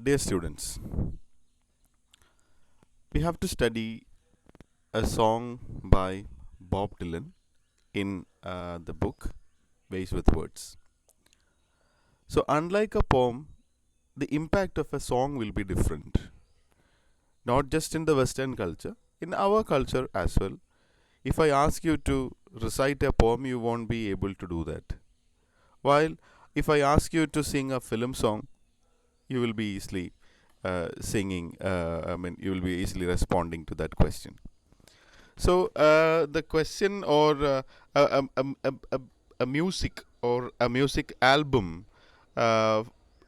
Dear students, we have to study a song by Bob Dylan in the book Ways with Words. So, unlike a poem, the impact of a song will be different, not just in the Western culture, in our culture as well. If I ask you to recite a poem, you won't be able to do that. While if I ask you to sing a film song, you will be easily singing, you will be easily responding to that question. So the question or a, a, a, a, a music or a music album, uh,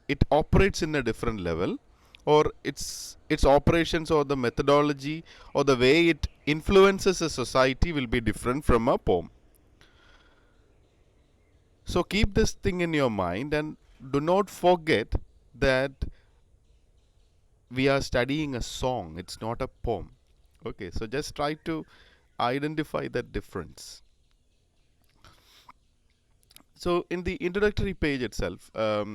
it operates in a different level, or its operations or the methodology or the way it influences a society will be different from a poem. So keep this thing in your mind and do not forget that we are studying a song, it's not a poem. Okay, so just try to identify that difference. So in the introductory page itself, a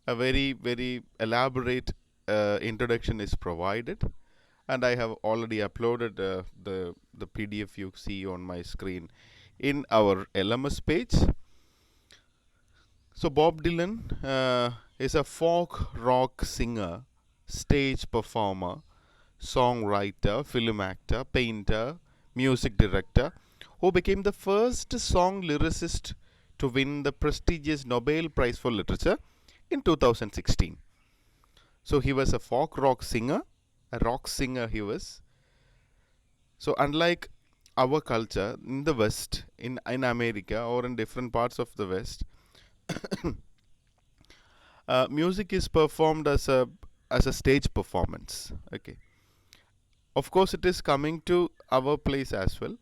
very elaborate introduction is provided, and I have already uploaded the PDF you see on my screen in our LMS page. So Bob Dylan is a folk rock singer, stage performer, songwriter, film actor, painter, music director, who became the first song lyricist to win the prestigious Nobel Prize for Literature in 2016. So he was a folk rock singer, a rock singer he was. So unlike our culture in the West, in America or in different parts of the West, music is performed as a stage performance. Okay, of course it is coming to our place as well,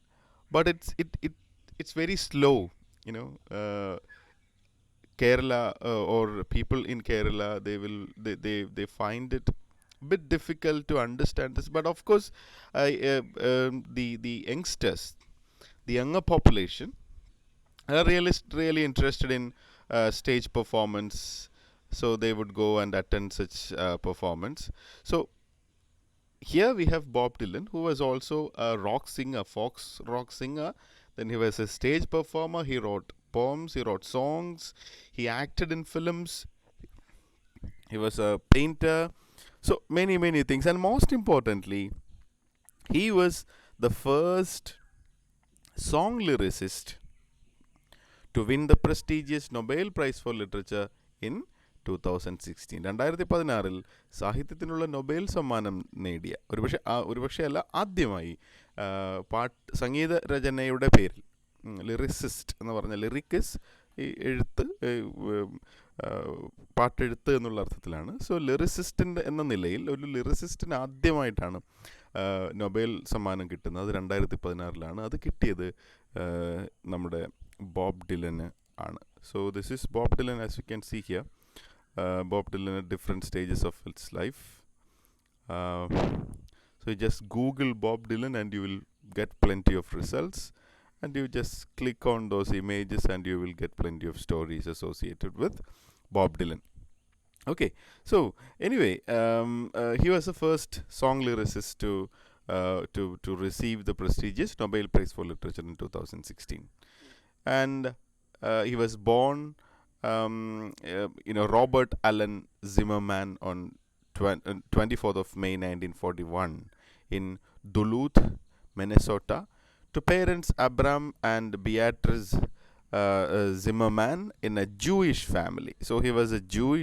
but it's very slow. You know, Kerala or people in Kerala, they find it a bit difficult to understand this. But of course, the youngsters, the younger population, are really interested in stage performance, so they would go and attend such performance. So here we have Bob Dylan, who was also a rock singer, folk rock singer. Then he was a stage performer. He wrote poems, he wrote songs, he acted in films, he was a painter. So many things, and most importantly, he was the first song lyricist to win the prestigious Nobel Prize for Literature in 2016. 2016 സാഹിത്യത്തിനുള്ള Nobel സമ്മാനം നേടിയ ഒരുപക്ഷെ അല്ല ആദ്യമായി സംഗീത രചനയുടെ പേരിൽ lyricist എന്ന് പറഞ്ഞ ലിറിക്കസ് ഈ എഴുത്ത് പാട്ടെഴുത്ത് എന്നുള്ള അർത്ഥത്തിലാണ്. സോ ലിറിസിസ്റ്റിൻ്റെ എന്ന നിലയിൽ ഒരു ലിറിസിസ്റ്റിന് ആദ്യമായിട്ടാണ് നൊബേൽ സമ്മാനം കിട്ടുന്നത്. 2016 അത് കിട്ടിയത് നമ്മുടെ ബോബ് ഡിലന് ആണ്. So this is Bob Dylan, as you can see here. Bob Dylan at different stages of its life. So you just Google Bob Dylan and you will get plenty of results, and you just click on those images and you will get plenty of stories associated with Bob Dylan. Okay, so anyway, he was the first song lyricist to receive the prestigious Nobel Prize for Literature in 2016, and he was born Robert Allen Zimmerman on 24th of May 1941 in Duluth, Minnesota, to parents Abram and Beatrice Zimmerman in a Jewish family. So he was a Jew.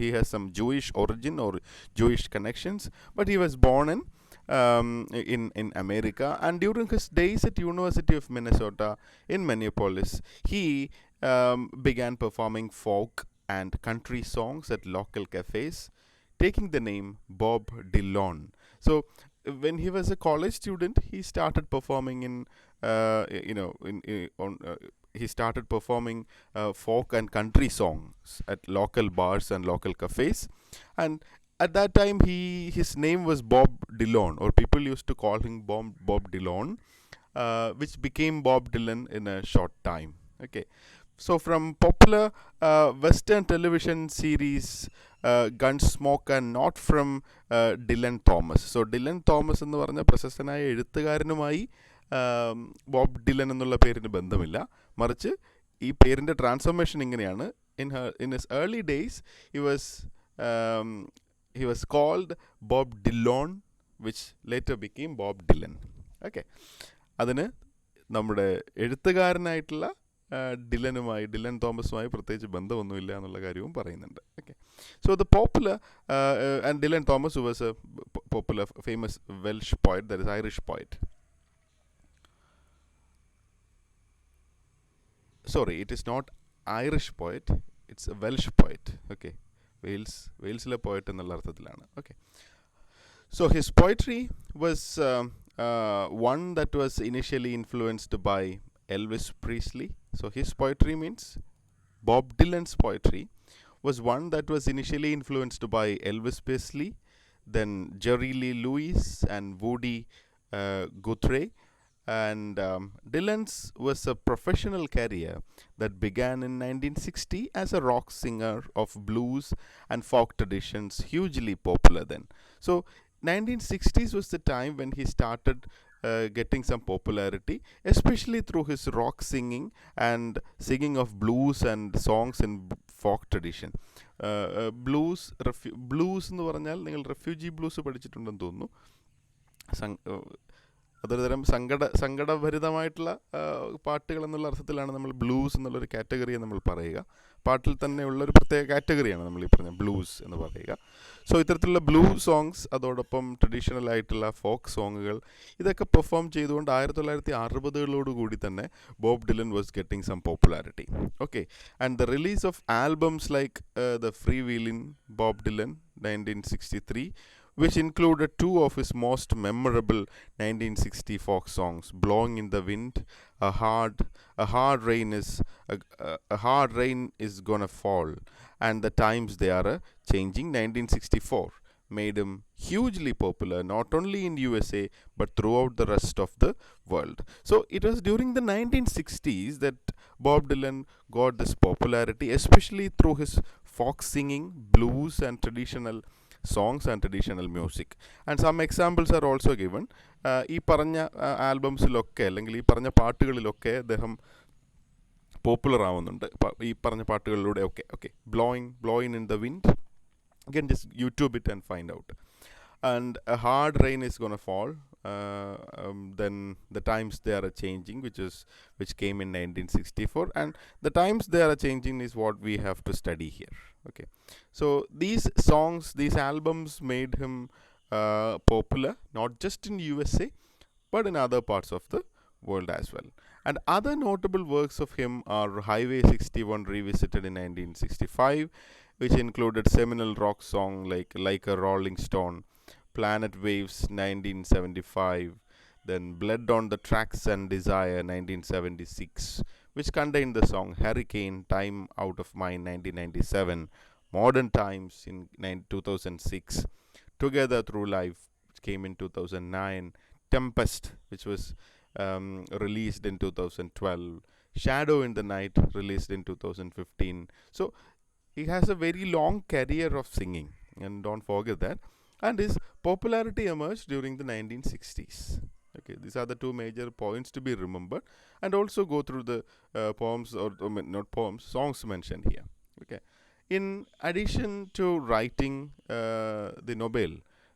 He has some Jewish origin or Jewish connections, but he was born in America, and during his days at University of Minnesota in Minneapolis, he began performing folk and country songs at local cafes, taking the name Bob Dylan. So when he was a college student, he started performing he started performing folk and country songs at local bars and local cafes, and at that time his name was Bob Dylan, or people used to call him Bob Dylan, which became Bob Dylan in a short time. Okay, so from popular Western television series Gunsmoke and not from Dylan Thomas. So Dylan Thomas എന്ന് പറഞ്ഞ പ്രശസ്തനായ എഴുത്തുകാരനുമായി Bob Dylan എന്നുള്ള പേരിന് ബന്ധമില്ല. മറിച്ച് ഈ പേരിൻ്റെ transformation ഇങ്ങനെയാണ്. In his early days um, he was called Bob Dylan, which later became Bob Dylan. Okay, അതിന് നമ്മുടെ എഴുത്തുകാരനായിട്ടുള്ള ഡിലൻ തോമസുമായി പ്രത്യേകിച്ച് ബന്ധമൊന്നുമില്ല എന്നുള്ള കാര്യവും പറയുന്നുണ്ട്. Okay, so the popular and Dylan Thomas who was A popular famous Welsh poet, that is Irish poet. Sorry, it is not Irish poet, it's a Welsh poet. Okay, വെയിൽസിലെ poet എന്നുള്ള അർത്ഥത്തിലാണ്. Okay, so his poetry was one that was initially influenced by Elvis Presley. So his poetry means Bob Dylan's poetry was one that was initially influenced by Elvis Presley, then Jerry Lee Lewis and Woody Guthrie. And Dylan's was a professional career that began in 1960 as a rock singer of blues and folk traditions, hugely popular then. So 1960s was the time when he started getting some popularity, especially through his rock singing and singing of blues and songs in folk tradition. Blues എന്ന് പറഞ്ഞാൽ നിങ്ങൾ refugee blues പഠിച്ചിട്ടുണ്ടെന്ന് തോന്നുന്നു. അതൊരു തരം സങ്കടഭരിതമായിട്ടുള്ള പാട്ടുകൾ എന്നുള്ള അർത്ഥത്തിലാണ് നമ്മൾ ബ്ലൂസ് എന്നുള്ളൊരു കാറ്റഗറിയെ നമ്മൾ പറയുക. പാട്ടിൽ തന്നെയുള്ളൊരു പ്രത്യേക കാറ്റഗറിയാണ് നമ്മൾ ഈ പറഞ്ഞ ബ്ലൂസ് എന്ന് പറയുക. സോ ഇത്തരത്തിലുള്ള ബ്ലൂ സോങ്സ്, അതോടൊപ്പം ട്രഡീഷണൽ ആയിട്ടുള്ള ഫോക്ക് സോങ്ങുകൾ, ഇതൊക്കെ പെർഫോം ചെയ്തുകൊണ്ട് 1960 തന്നെ Bob Dylan was getting some popularity. Okay, and the release of albums like the freewheelin' Bob Dylan 1963, which included two of his most memorable 1960 folk songs, "Blowing in the Wind," "A Hard Rain is Gonna Fall," and "The Times They Are Changing," 1964, made him hugely popular not only in USA but throughout the rest of the world. So it was during the 1960s that Bob Dylan got this popularity, especially through his folk singing, blues and traditional songs and traditional music. And some examples are also given. ഈ പറഞ്ഞ ആൽബംസിലൊക്കെ അല്ലെങ്കിൽ ഈ പറഞ്ഞ പാട്ടുകളിലൊക്കെ അദ്ദേഹം popular ആവുന്നുണ്ട് ഈ പറഞ്ഞ പാട്ടുകളിലൂടെ ഒക്കെ. Okay, blowing in the wind, you can just YouTube it and find out. And "A Hard Rain is Gonna Fall," then "The Times They Are Changing," which came in 1964, and "The Times They Are Changing" is what we have to study here. Okay, so these songs, these albums made him popular not just in USA but in other parts of the world as well. And other notable works of him are Highway 61 revisited in 1965, which included seminal rock song like a Rolling Stone, Planet Waves 1975, then Blood on the Tracks and Desire 1976, which contained the song Hurricane, Time Out of Mind 1997, Modern Times in 2006, Together Through Life, which came in 2009, Tempest, which was released in 2012, Shadow in the Night, released in 2015. So he has a very long career of singing, and don't forget that. And his popularity emerged during the 1960s. Okay, these are the two major points to be remembered, and also go through the poems, or not poems, songs mentioned here. Okay, in addition to writing the Nobel,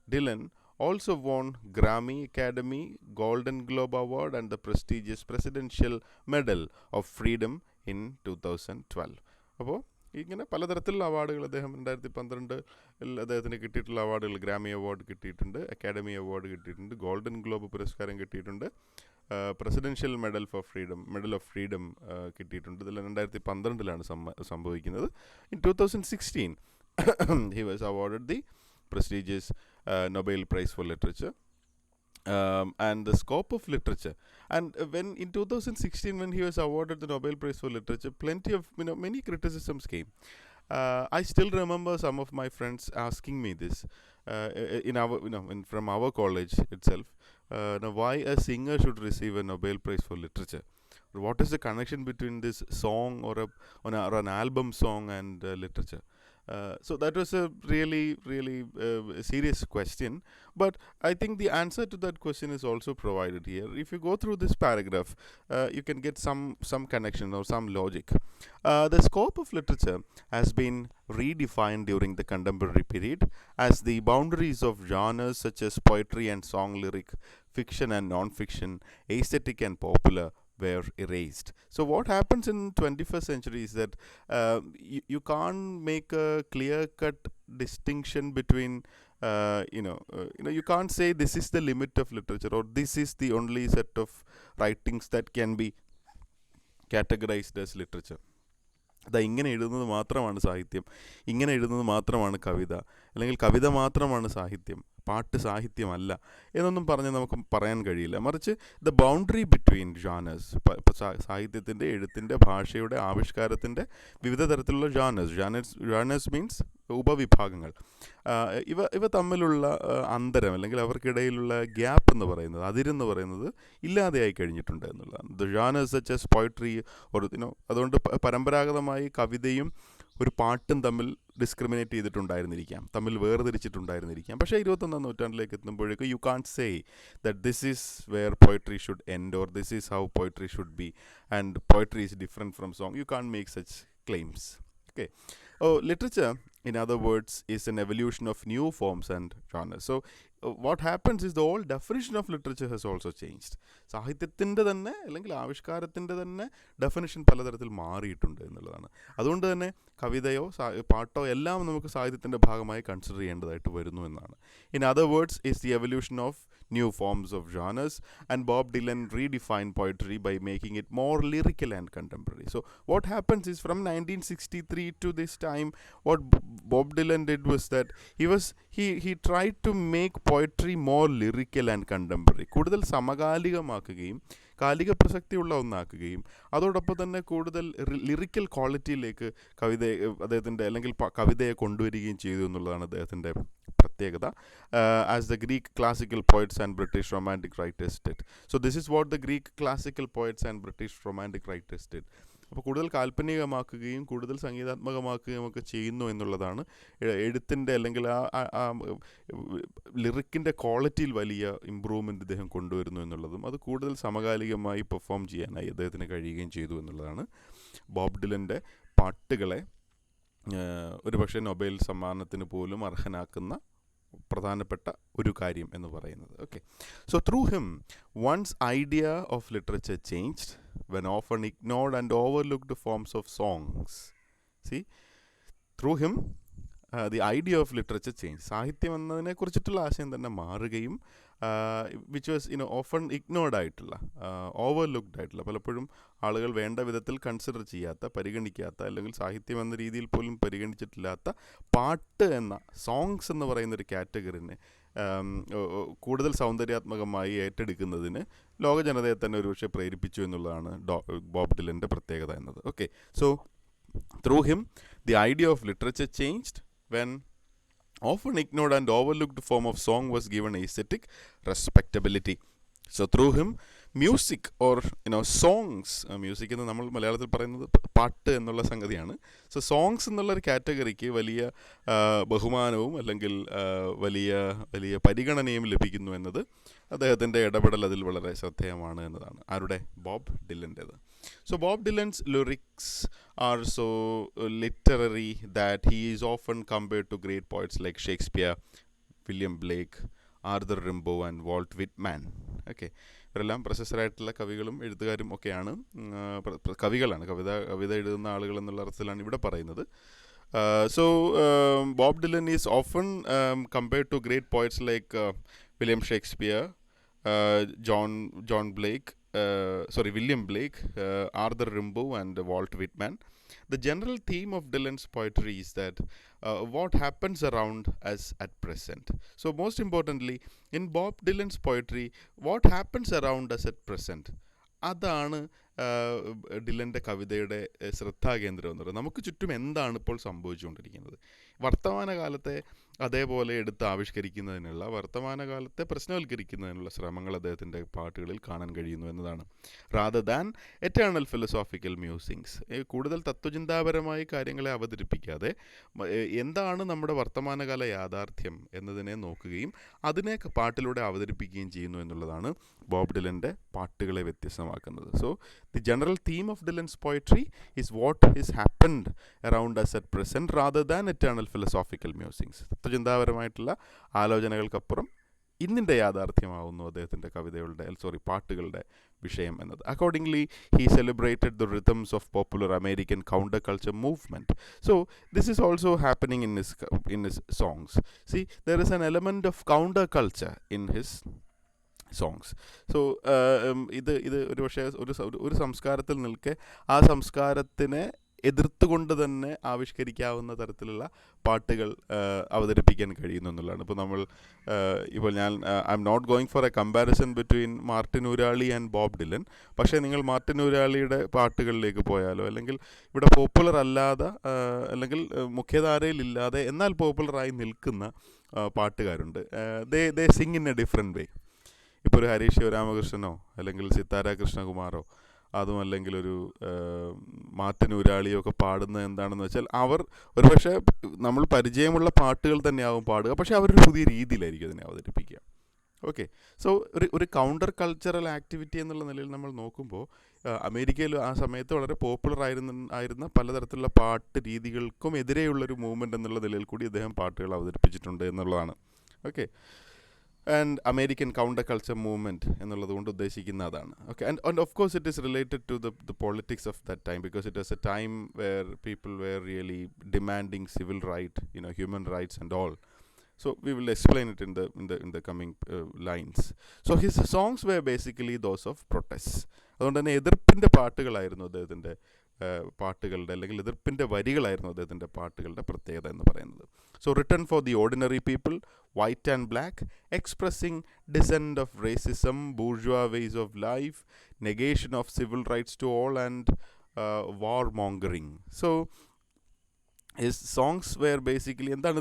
Dylan also won Grammy, Academy, Golden Globe Award and the prestigious Presidential Medal of Freedom in 2012. അപ്പോൾ ഇങ്ങനെ പലതരത്തിലുള്ള അവാർഡുകൾ അദ്ദേഹം 2012 അദ്ദേഹത്തിന് കിട്ടിയിട്ടുള്ള അവാർഡുകൾ, Grammy award കിട്ടിയിട്ടുണ്ട്, academy award കിട്ടിയിട്ടുണ്ട്, ഗോൾഡൻ ഗ്ലോബ് പുരസ്കാരം കിട്ടിയിട്ടുണ്ട്, പ്രസിഡൻഷ്യൽ മെഡൽ ഓഫ് ഫ്രീഡം കിട്ടിയിട്ടുണ്ട്. ഇതെല്ലാം 2012 സംഭവിക്കുന്നത്. In 2016 he was awarded the prestigious Nobel Prize for Literature. And the scope of literature, and when in 2016 when he was awarded the Nobel Prize for Literature, many criticisms came. I still remember some of my friends asking me this in our from our college itself. Now, why a singer should receive a Nobel Prize for Literature? What is the connection between this song or an album song and literature? So that was a really serious question. But I think the answer to that question is also provided here. If you go through this paragraph, you can get some connection or some logic. The scope of literature has been redefined during the contemporary period as the boundaries of genres such as poetry and song lyric, fiction and non-fiction, aesthetic and popular were erased. So what happens in 21st century is that you can't make a clear-cut distinction between you can't say this is the limit of literature or this is the only set of writings that can be categorized as literature. അതാ ഇങ്ങനെ എഴുതുന്നത് മാത്രമാണ് സാഹിത്യം, ഇങ്ങനെ എഴുതുന്നത് മാത്രമാണ് കവിത, അല്ലെങ്കിൽ കവിത മാത്രമാണ് സാഹിത്യം, പാട്ട് സാഹിത്യമല്ല എന്നൊന്നും പറഞ്ഞ് നമുക്ക് പറയാൻ കഴിയില്ല. മറിച്ച് ദ ബൗണ്ടറി ബിറ്റ്വീൻ ജാനേഴ്സ്, ഇപ്പോൾ സാഹിത്യത്തിൻ്റെ, എഴുത്തിൻ്റെ, ഭാഷയുടെ, ആവിഷ്കാരത്തിൻ്റെ വിവിധ തരത്തിലുള്ള ജാനേഴ്സ് മീൻസ് ഉപവിഭാഗങ്ങൾ, ഇവ തമ്മിലുള്ള അന്തരം അല്ലെങ്കിൽ അവർക്കിടയിലുള്ള ഗ്യാപ്പ് എന്ന് പറയുന്നത്, അതിരെന്ന് പറയുന്നത് ഇല്ലാതെയായി കഴിഞ്ഞിട്ടുണ്ട് എന്നുള്ളതാണ്. ദ ജാനേഴ്സ് സച്ച് ആസ് പോയട്രി അതുകൊണ്ട് പരമ്പരാഗതമായി കവിതയും ഒരു പാട്ടും തമ്മിൽ ഡിസ്ക്രിമിനേറ്റ് ചെയ്തിട്ടുണ്ടായിരുന്നിരിക്കാം, തമ്മിൽ വേർതിരിച്ചിട്ടുണ്ടായിരുന്നിരിക്കാം. പക്ഷേ 21ാം നൂറ്റാണ്ടിലേക്ക് എത്തുമ്പോഴേക്കും U can't say that this is wear poetry should end or this is how poetry should be and poetry is different from song. U can't make such claims. Okay. Literature, in other words, is an evolution of new forms and genres. So, what happens is the whole definition of literature has also changed. സാഹിത്യത്തിൻ്റെ തന്നെ അല്ലെങ്കിൽ ആവിഷ്കാരത്തിൻ്റെ തന്നെ definition പലതരത്തിൽ മാറിയിട്ടുണ്ട് എന്നുള്ളതാണ്. അതുകൊണ്ട് തന്നെ കവിതയോ പാട്ടോ എല്ലാം നമുക്ക് സാഹിത്യത്തിൻ്റെ ഭാഗമായി കൺസിഡർ ചെയ്യേണ്ടതായിട്ട് വരുന്നു എന്നാണ്. In other words is the evolution of new forms of genres, and Bob Dylan redefined poetry by making it more lyrical and contemporary. So what happens is from 1963 to this time, what Bob Dylan did was that he tried to make poetry more lyrical and contemporary, കൂടുതൽ സമകാലികമാക്കുകയും കാലിക പ്രസക്തിയുള്ള ഒന്നാക്കുകയും അതോടൊപ്പം തന്നെ കൂടുതൽ lyrical ക്വാളിറ്റിയിലേക്ക് അദ്ദേഹത്തിൻ്റെ അല്ലെങ്കിൽ കവിതയെ കൊണ്ടുവരികയും ചെയ്തു എന്നുള്ളതാണ് അദ്ദേഹത്തിൻ്റെ പ്രത്യേകത. As the Greek classical poets and British romantic writers did. So this is what the Greek classical poets and British romantic writers did. അപ്പോൾ കൂടുതൽ കാൽപ്പനികമാക്കുകയും കൂടുതൽ സംഗീതാത്മകമാക്കുകയും ഒക്കെ ചെയ്യുന്നു എന്നുള്ളതാണ് എഴുത്തിൻ്റെ അല്ലെങ്കിൽ ആ ലിറിക്കിൻ്റെ ക്വാളിറ്റിയിൽ വലിയ ഇമ്പ്രൂവ്മെൻ്റ് ഇദ്ദേഹം കൊണ്ടുവരുന്നു എന്നുള്ളതും അത് കൂടുതൽ സമകാലികമായി പെർഫോം ചെയ്യാനായി അദ്ദേഹത്തിന് കഴിയുകയും ചെയ്തു എന്നുള്ളതാണ് ബോബ് ഡിലൻ്റെ പാട്ടുകളെ ഒരുപക്ഷെ നൊബേൽ സമ്മാനത്തിന് പോലും അർഹനാക്കുന്ന പ്രധാനപ്പെട്ട ഒരു കാര്യം എന്ന് പറയുന്നത്. Okay, so through him one's idea of literature changed when often ignored and overlooked forms of songs. See, through him the idea of literature changed. സാഹിത്യം എന്നതിനെ കുറിച്ചിട്ടുള്ള ആശയം തന്നെ മാറുകയും വിച്ച് വാസ് ഓഫൺ ഇഗ്നോർഡ് ആയിട്ടുള്ള ഓവർലുക്ഡ് ആയിട്ടുള്ള പലപ്പോഴും ആളുകൾ വേണ്ട വിധത്തിൽ കൺസിഡർ ചെയ്യാത്ത, പരിഗണിക്കാത്ത, അല്ലെങ്കിൽ സാഹിത്യം എന്ന രീതിയിൽ പോലും പരിഗണിച്ചിട്ടില്ലാത്ത പാട്ട് എന്ന സോങ്സ് എന്ന് പറയുന്നൊരു കാറ്റഗറിനെ കൂടുതൽ സൗന്ദര്യാത്മകമായി ഏറ്റെടുക്കുന്നതിന് ലോക ജനതയെ തന്നെ ഒരുപക്ഷെ പ്രേരിപ്പിച്ചു എന്നുള്ളതാണ് ബോബ് ഡിലൻ്റെ പ്രത്യേകത എന്നത്. Okay, so through him the idea of literature changed when often ignored and overlooked form of song was given aesthetic respectability. So through him music or songs, music എന്ന് നമ്മൾ മലയാളത്തിൽ പറയുന്നത് പാട്ട് എന്നുള്ള സംഗതിയാണ്. സോ സോങ്സ് എന്നുള്ളൊരു കാറ്റഗറിക്ക് വലിയ ബഹുമാനവും അല്ലെങ്കിൽ വലിയ വലിയ പരിഗണനയും ലഭിക്കുന്നു എന്നത് അദ്ദേഹത്തിൻ്റെ ഇടപെടൽ അതിൽ വളരെ ശ്രദ്ധേയമാണ് എന്നതാണ്. ആരുടെ? Bob ഡിലൻ്റേത്. So Bob Dylan's lyrics are so literary that he is often compared to great poets like Shakespeare, William Blake, Arthur Rimbaud and Walt Whitman. Okay, ഇവരെല്ലാം പ്രശസ്തരായിട്ടുള്ള കവികളും എഴുത്തുകാരും ഒക്കെയാണ്, കവികളാണ്, കവിത എഴുതുന്ന ആളുകൾ എന്നുള്ള അർത്ഥത്തിലാണ് ഇവിടെ പറയുന്നത്. So Bob Dylan is often compared to great poets like William Shakespeare, William Blake, Arthur Rimbaud and Walt Whitman. The general theme of Dylan's poetry is that what happens around us at present. So most importantly, in Bob Dylan's poetry, what happens around us at present, അതാണ് ഡിലൻ്റെ കവിതയുടെ ശ്രദ്ധാകേന്ദ്രം എന്ന് പറയുന്നത്. നമുക്ക് ചുറ്റും എന്താണ് ഇപ്പോൾ സംഭവിച്ചുകൊണ്ടിരിക്കുന്നത്, വർത്തമാനകാലത്തെ അതേപോലെ എടുത്ത് ആവിഷ്കരിക്കുന്നതിനുള്ള, വർത്തമാനകാലത്തെ പ്രശ്നവൽക്കരിക്കുന്നതിനുള്ള ശ്രമങ്ങൾ അദ്ദേഹത്തിൻ്റെ പാട്ടുകളിൽ കാണാൻ കഴിയുന്നു എന്നതാണ്. Rather than eternal philosophical musings, കൂടുതൽ തത്വചിന്താപരമായി കാര്യങ്ങളെ അവതരിപ്പിക്കാതെ എന്താണ് നമ്മുടെ വർത്തമാനകാല യാഥാർത്ഥ്യം എന്നതിനെ നോക്കുകയും അതിനെ പാട്ടിലൂടെ അവതരിപ്പിക്കുകയും ചെയ്യുന്നു എന്നുള്ളതാണ് ബോബ് ഡിലൻ്റെ പാട്ടുകളെ വ്യത്യസ്തമാക്കുന്നത്. So the general theme of Dylan's poetry is what is happened around us at present rather than eternal philosophical musings. തത്വചിന്താപരമായിട്ടുള്ള ആലോചനകൾക്കപ്പുറം ഇന്നിൻ്റെ യാഥാർത്ഥ്യമാവുന്നു അദ്ദേഹത്തിൻ്റെ പാട്ടുകളുടെ വിഷയം എന്നത്. Accordingly he celebrated the rhythms of popular American counter culture movement. So this is also happening in his songs. See there is an element of counter culture in his songs. So ഇത് ഒരു പക്ഷേ ഒരു സംസ്കാരത്തിൽ നിൽക്കെ ആ സംസ്കാരത്തിനെ എതിർത്തുകൊണ്ട് തന്നെ ആവിഷ്കരിക്കാവുന്ന തരത്തിലുള്ള പാട്ടുകൾ അവതരിപ്പിക്കാൻ കഴിയുന്നു എന്നുള്ളതാണ്. ഇപ്പോൾ ഞാൻ I am not going for a comparison between Martin Oorali and Bob Dylan. പക്ഷേ നിങ്ങൾ മാർട്ടിൻ ഊരാളിയുടെ പാട്ടുകളിലേക്ക് പോയാലോ, അല്ലെങ്കിൽ ഇവിടെ പോപ്പുലർ അല്ലാതെ അല്ലെങ്കിൽ മുഖ്യധാരയിലില്ലാതെ എന്നാൽ പോപ്പുലറായി നിൽക്കുന്ന പാട്ടുകാരുണ്ട്. They sing in a different way. ഇപ്പോൾ ഒരു ഹരീഷ് ശിവരാമകൃഷ്ണനോ അല്ലെങ്കിൽ സിത്താര കൃഷ്ണകുമാറോ അതും അല്ലെങ്കിൽ ഒരു മാർട്ടിൻ ഊരാളിയോ ഒക്കെ പാടുന്നത് എന്താണെന്ന് വെച്ചാൽ അവർ ഒരുപക്ഷെ നമ്മൾ പരിചയമുള്ള പാട്ടുകൾ തന്നെയാവും പാടുക, പക്ഷേ അവരൊരു പുതിയ രീതിയിലായിരിക്കും അതിനെ അവതരിപ്പിക്കുക. ഓക്കെ. സോ ഒരു കൗണ്ടർ കൾച്ചറൽ ആക്ടിവിറ്റി എന്നുള്ള നിലയിൽ നമ്മൾ നോക്കുമ്പോൾ അമേരിക്കയിൽ ആ സമയത്ത് വളരെ പോപ്പുലർ ആയിരുന്ന പലതരത്തിലുള്ള പാട്ട് രീതികൾക്കും എതിരെയുള്ളൊരു മൂവ്മെൻറ്റ് എന്നുള്ള നിലയിൽ കൂടി അദ്ദേഹം പാട്ടുകൾ അവതരിപ്പിച്ചിട്ടുണ്ട് എന്നുള്ളതാണ്. Okay. And American counter culture movement എന്നുള്ളത് കൊണ്ട് ഉദ്ദേശിക്കുന്ന അതാണ്. Okay. And of course it is related to the politics of that time, because it was a time where people were really demanding civil right, human rights and all. So we will explain it in the coming lines. So his songs were basically those of protests. അതുകൊണ്ട് തന്നെ എതിർപ്പിൻ്റെ പാട്ടുകളായിരുന്നു അദ്ദേഹത്തിൻ്റെ പാട്ടുകളുടെ, അല്ലെങ്കിൽ എതിർപ്പിൻ്റെ വരികളായിരുന്നു അദ്ദേഹത്തിൻ്റെ പാട്ടുകളുടെ പ്രത്യേകത എന്ന് പറയുന്നത്. So written for the ordinary people, white and black, expressing dissent of racism, bourgeois ways of life, negation of civil rights to all and warmongering. So his songs were basically എന്താണ്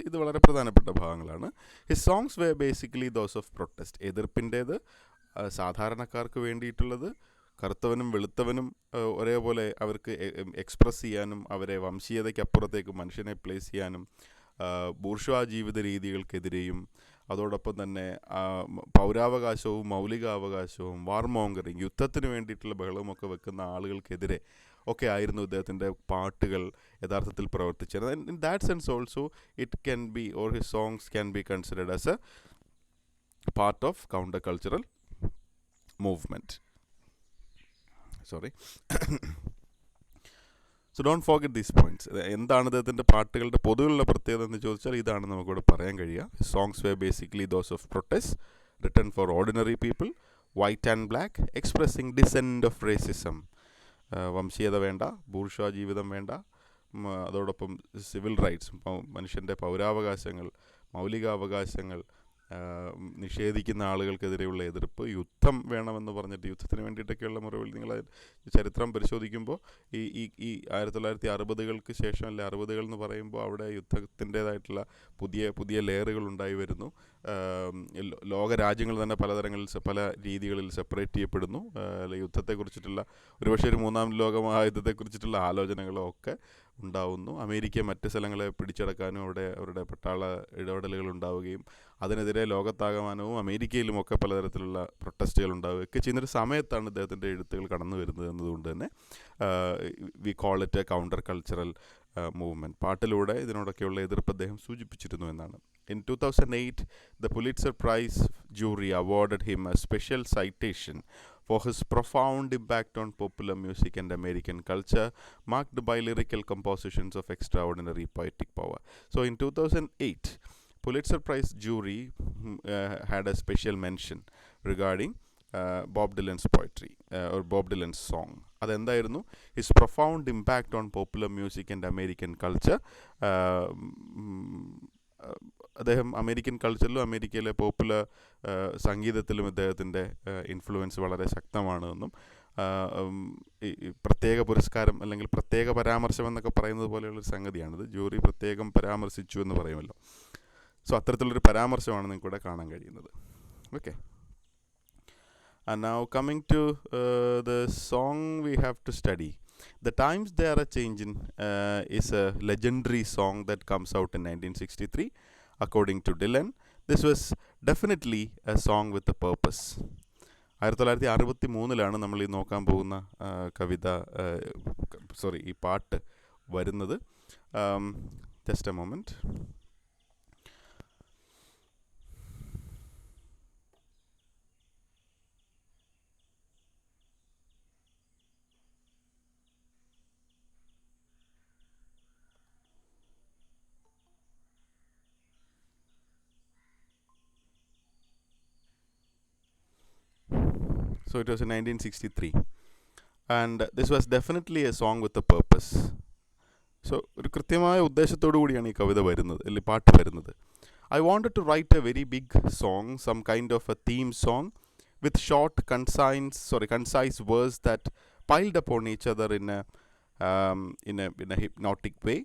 ഇത് വളരെ പ്രധാനപ്പെട്ട ഭാഗങ്ങളാണ്. His songs were basically those of protest, എതിർപ്പിൻ്റേത്, സാധാരണക്കാർക്ക് വേണ്ടിയിട്ടുള്ളത്, കറുത്തവനും വെളുത്തവനും ഒരേപോലെ അവർക്ക് എക്സ്പ്രസ് ചെയ്യാനും അവരെ വംശീയതയ്ക്കപ്പുറത്തേക്ക് മനുഷ്യനെ പ്ലേസ് ചെയ്യാനും, ബൂർഷ്വാ ജീവിത രീതികൾക്കെതിരെയും അതോടൊപ്പം തന്നെ പൗരാവകാശവും മൗലികാവകാശവും വാർമോങ്കറിങ്, യുദ്ധത്തിന് വേണ്ടിയിട്ടുള്ള ബഹളമൊക്കെ വെക്കുന്ന ആളുകൾക്കെതിരെ ഒക്കെ ആയിരുന്നു ഇദ്ദേഹത്തിൻ്റെ പാട്ടുകൾ യഥാർത്ഥത്തിൽ പ്രവർത്തിച്ചത്. In that sense also it can be, or his songs can be considered as A part of counter cultural movement. Sorry. So don't forget these points. എന്താണ് അദ്ദേഹത്തിൻ്റെ പാട്ടുകളുടെ പൊതുവിലുള്ള പ്രത്യേകത എന്ന് ചോദിച്ചാൽ ഇതാണ് നമുക്കിവിടെ പറയാൻ കഴിയുക. Songs were basically those of protest, written for ordinary people, white and black, expressing dissent of racism, വംശീയത വേണ്ട, ബൂർഷ്വാ ജീവിതം വേണ്ട, അതോടൊപ്പം സിവിൽ റൈറ്റ്സ്, മനുഷ്യൻ്റെ പൗരാവകാശങ്ങൾ, മൗലികാവകാശങ്ങൾ നിഷേധിക്കുന്ന ആളുകൾക്കെതിരെയുള്ള എതിർപ്പ്, യുദ്ധം വേണമെന്ന് പറഞ്ഞിട്ട് യുദ്ധത്തിന് വേണ്ടിയിട്ടൊക്കെയുള്ള മുറിവിൽ നിങ്ങൾ ചരിത്രം പരിശോധിക്കുമ്പോൾ ഈ 1960-കൾക്ക് ശേഷം, അല്ലെ 60-കൾ എന്ന് പറയുമ്പോൾ അവിടെ യുദ്ധത്തിൻ്റേതായിട്ടുള്ള പുതിയ ലെയറുകൾ ഉണ്ടായി വരുന്നു. ലോകരാജ്യങ്ങൾ തന്നെ പല രീതികളിൽ സെപ്പറേറ്റ് ചെയ്യപ്പെടുന്നു. യുദ്ധത്തെക്കുറിച്ചിട്ടുള്ള ഒരുപക്ഷെ ഒരു മൂന്നാം ലോക മഹായുദ്ധത്തെക്കുറിച്ചിട്ടുള്ള ആലോചനകളോ ഒക്കെ ഉണ്ടാവുന്നു. അമേരിക്ക മറ്റ് സ്ഥലങ്ങളെ പിടിച്ചടക്കാനും അവരുടെ പട്ടാള ഇടപെടലുകൾ ഉണ്ടാവുകയും അതിനെതിരെ ലോകത്താകമാനവും അമേരിക്കയിലുമൊക്കെ പലതരത്തിലുള്ള പ്രൊട്ടസ്റ്റുകൾ ഉണ്ടാവുകയൊക്കെ ചെയ്യുന്നൊരു സമയത്താണ് ഇദ്ദേഹത്തിൻ്റെ എഴുത്തുകൾ കടന്നു വരുന്നത് എന്നതുകൊണ്ട് തന്നെ we call it A counter cultural movement. പാട്ടിലൂടെ ഇതിനോടൊക്കെയുള്ള എതിർപ്പ് അദ്ദേഹം സൂചിപ്പിച്ചിരുന്നു എന്നാണ്. In 2008, the Pulitzer Prize jury awarded him a special citation for his profound impact on popular music and American culture, marked by lyrical compositions of extraordinary poetic power. So in 2008, Pulitzer Prize jury had a special mention regarding Bob Dylan's poetry or Bob Dylan's song. അതെന്തായിരുന്നു? His profound impact on popular music and American culture. അദ്ദേഹം American കൾച്ചറിലും അമേരിക്കയിലെ popular സംഗീതത്തിലും ഇദ്ദേഹത്തിൻ്റെ influence വളരെ ശക്തമാണെന്നും ഈ പ്രത്യേക പുരസ്കാരം അല്ലെങ്കിൽ പ്രത്യേക പരാമർശം എന്നൊക്കെ പറയുന്നത് പോലെയുള്ളൊരു സംഗതിയാണിത്. ജൂറി പ്രത്യേകം പരാമർശിച്ചു എന്ന് പറയുമല്ലോ. സോ അത്തരത്തിലുള്ളൊരു പരാമർശമാണ് നിങ്ങൾക്ക് ഇവിടെ കാണാൻ കഴിയുന്നത്. Okay. And now coming to the song we have to study. The Times They Are A-Changin' is a legendary song that comes out in 1963. According to Dylan, this was definitely a song with a purpose. 1963 നമ്മൾ ഈ നോക്കാൻ പോകുന്ന ഈ പാട്ട് വരുന്നത്. Just A moment. So it was in 1963, and this was definitely a song with a purpose. So ഒരു കൃത്യമായ ഉദ്ദേശത്തോടു കൂടിയാണ് ഈ കവിത വരുന്നത്, അല്ലെങ്കിൽ പാട്ട് വരുന്നത്. I wanted to write a very big song, some kind of a theme song with short, concise words that piled upon each other in a hypnotic way.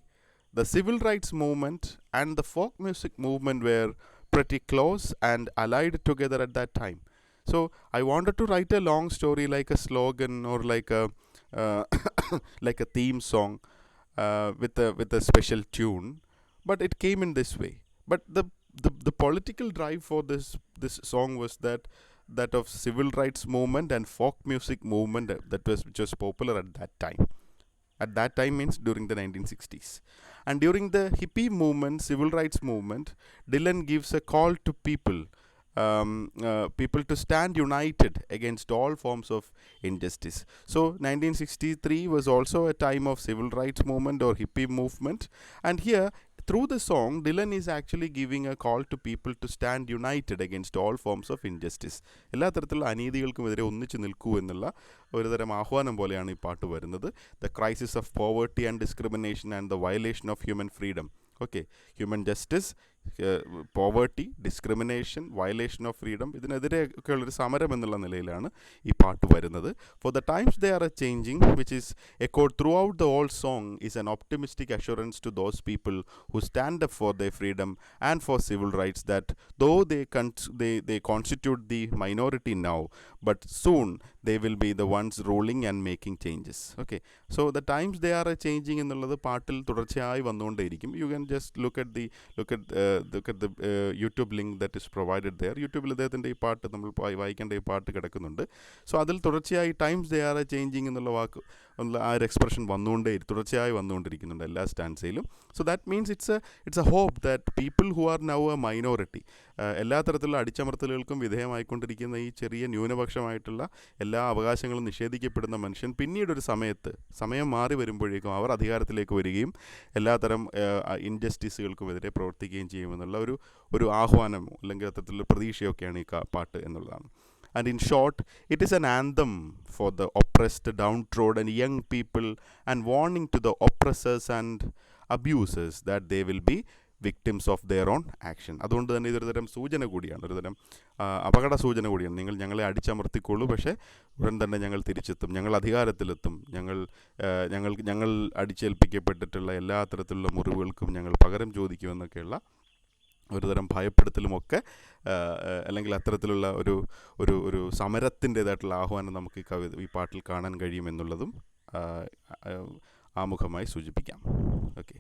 The civil rights movement and the folk music movement were pretty close and allied together at that time. So I wanted to write a long story like a slogan or like like a theme song with a special tune, but it came in this way. But the political drive for this song was that of civil rights movement and folk music movement which was popular at that time. At that time means during the 1960s. And during the hippie movement, civil rights movement, Dylan gives a call to people to stand united against all forms of injustice. So 1963 was also a time of civil rights movement or hippie movement, and here through the song Dylan is actually giving a call to people to stand united against all forms of injustice. എല്ലാ തരത്തിലുള്ള അനീതികൾക്കുമെതിരെ ഒന്നിച്ചു നിൽക്കൂ എന്നുള്ള ഒരുതരം ആഹ്വാനം പോലെയാണ് ഈ പാട്ട് വരുന്നത്. The crisis of poverty and discrimination and the violation of human freedom. Okay, human justice, poverty, discrimination, violation of freedom, ഇതിനെതിരെ ഒക്കെ ഉള്ളൊരു സമരം എന്നുള്ള നിലയിലാണ് ഈ പാട്ട് വരുന്നത്. For the times they are changing, which is echoed throughout the whole song, is an optimistic assurance to those people who stand up for their freedom and for civil rights that though they constitute the minority now, but soon they will be the ones ruling and making changes. Okay, so the times they are changing എന്നുള്ളത് പാട്ടിൽ തുടർച്ചയായി വന്നുകൊണ്ടേയിരിക്കും. You can just look at the YouTube link that is provided there. യൂട്യൂബിൽ അദ്ദേഹത്തിൻ്റെ ഈ പാട്ട് നമ്മൾ വായിക്കേണ്ട ഈ പാട്ട് കിടക്കുന്നുണ്ട്. സോ അതിൽ തുടർച്ചയായി ടൈംസ് ദേ ആർ ചേഞ്ചിങ് എന്നുള്ള വാക്ക് ആ ഒരു എക്സ്പ്രഷൻ തുടർച്ചയായി വന്നുകൊണ്ടിരിക്കുന്നുണ്ട് എല്ലാ സ്റ്റാൻസയിലും. So that means it's a hope that people who are now a minority, എല്ലാ തരത്തിലുള്ള അടിച്ചമർത്തലുകൾക്കും വിധേയമായിക്കൊണ്ടിരിക്കുന്ന ഈ ചെറിയ ന്യൂനപക്ഷമായിട്ടുള്ള എല്ലാ അവകാശങ്ങളും നിഷേധിക്കപ്പെടുന്ന മനുഷ്യൻ പിന്നീടൊരു സമയം മാറി വരുമ്പോഴേക്കും അവർ അധികാരത്തിലേക്ക് വരികയും എല്ലാത്തരം ഇൻജസ്റ്റിസുകൾക്കുമെതിരെ പ്രവർത്തിക്കുകയും ചെയ്യുമെന്നുള്ള ഒരു ആഹ്വാനമോ അല്ലെങ്കിൽ അത്തരത്തിലുള്ള പ്രതീക്ഷയൊക്കെയാണ് ഈ പാട്ട് എന്നുള്ളതാണ്. And in short, it is an anthem for the oppressed, downtrodden young people and warning to the oppressors and abusers that they will be victims of their own action. അതുകൊണ്ട് തന്നെ ഇതൊരു തരം സൂചന കൂടിയാണ്, ഒരു തരം അപകട സൂചന കൂടിയാണ്. നിങ്ങൾ ഞങ്ങളെ അടിച്ചമർത്തിക്കൊള്ളൂ, പക്ഷേ ഉടൻ തന്നെ ഞങ്ങൾ തിരിച്ചെത്തും, ഞങ്ങൾ അധികാരത്തിലെത്തും, ഞങ്ങൾ അടിച്ചേൽപ്പിക്കപ്പെട്ടിട്ടുള്ള എല്ലാ തരത്തിലുള്ള മുറിവുകൾക്കും ഞങ്ങൾ പകരം ചോദിക്കുമെന്നൊക്കെയുള്ള ഒരുതരം ഭയപ്പെടുത്തലുമൊക്കെ അല്ലെങ്കിൽ അത്തരത്തിലുള്ള ഒരു സമരത്തിൻ്റേതായിട്ടുള്ള ആഹ്വാനം നമുക്ക് ഈ പാട്ടിൽ കാണാൻ കഴിയുമെന്നുള്ളതും ആമുഖമായി സൂചിപ്പിക്കാം. ഓക്കെ.